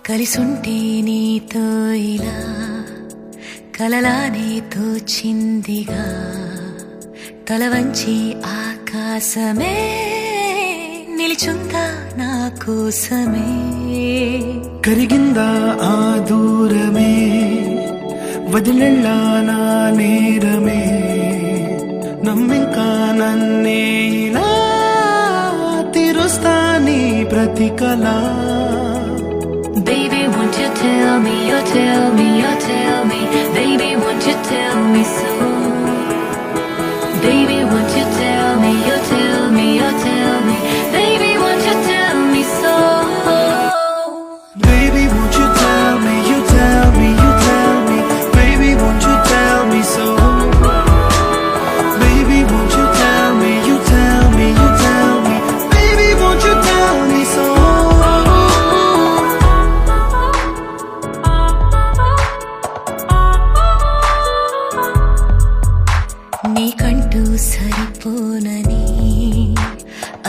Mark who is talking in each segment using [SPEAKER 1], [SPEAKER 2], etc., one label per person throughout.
[SPEAKER 1] కలిసుంటే నీతో ఇలా కలలానే తోచిందిగా తల వంచి ఆకాశమే నిలిచుందా నా కోసమే
[SPEAKER 2] కరిగిందా ఆ దూరమే వదిలెళ్ళా నా నేరమే నమ్మింకా నన్నే ఇలా తీరుస్తా నీ ప్రతి కళ
[SPEAKER 1] Baby, won't you tell me, you tell me, you tell me Baby, won't you tell me so Baby, won't you tell me, you tell me, you tell me Baby, won't you tell me so
[SPEAKER 2] Baby, won't you tell me, you tell me, you tell me Baby, won't you tell me so Baby, won't you tell me, you tell me, you tell me Baby, won't you tell me so
[SPEAKER 1] నీకంటూ సరిపోనని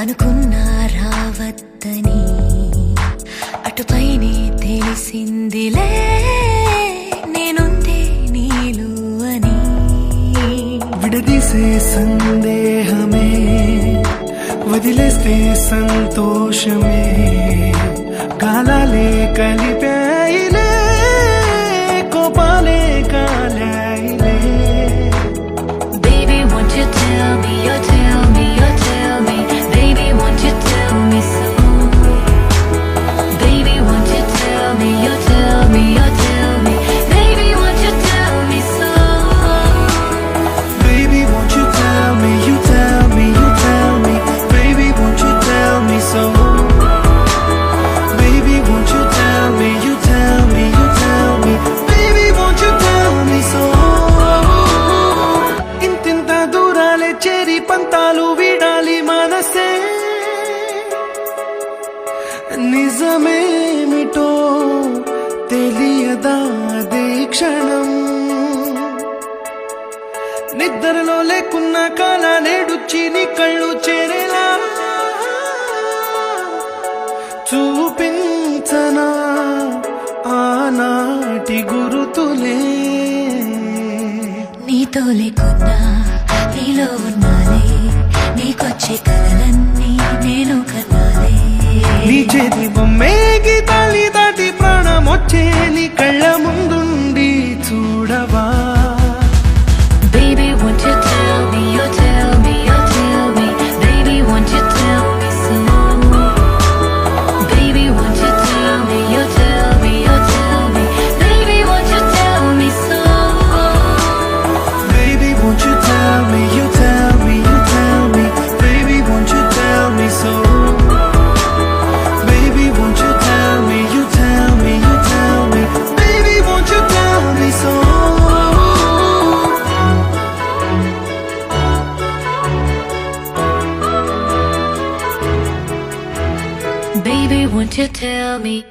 [SPEAKER 1] అనుకున్నా రావద్దని అటుపైనే తెలిసిందిలే నేనుందే నీలు అని
[SPEAKER 2] విడదీసే సందేహమే వదిలేస్తే సంతోషమే కాలాలే కలిపాయిలే కోపాలే కాలాయిలే
[SPEAKER 1] Baby, won't you tell me, you tell me, you tell me Baby, won't you tell me so Baby, won't you tell me, you tell me, you tell me Baby, won't you tell me so
[SPEAKER 2] Baby, won't you tell me, you tell me, you tell me Baby, won't you tell me so Baby, won't you tell me, you tell me, you tell me Baby, won't you tell me so ఇంతింత దూరాలే చేరి పంతాలు వీడాలి మనసే నిజమేమిటో తెలియదా అదే క్షణం నిద్రలో లేకున్న కాల నేడుచ్చి నీ కళ్ళు చేరేలా చూపించనా ఆనాటి గురుతులే
[SPEAKER 1] నీతో లేకున్నా నీలో ఉన్నాలే నీకొచ్చే కలలన్నీ నేను కన్నాలే
[SPEAKER 2] నీ చేతి బొమ్మే గీతాలి దాటి ప్రాణం వచ్చే నీ కళ్ళ ముందుండి చూడవా
[SPEAKER 1] Baby, won't you tell me, you tell me, you tell me Baby, won't you tell me so Baby, won't you tell me, you tell me, you tell me Baby, won't you tell me so
[SPEAKER 2] Baby, won't you tell me, you tell me, you tell me Baby, won't you tell me so Baby, won't you tell me, you tell me, you tell me Baby, won't you tell me so
[SPEAKER 1] Baby, won't you tell me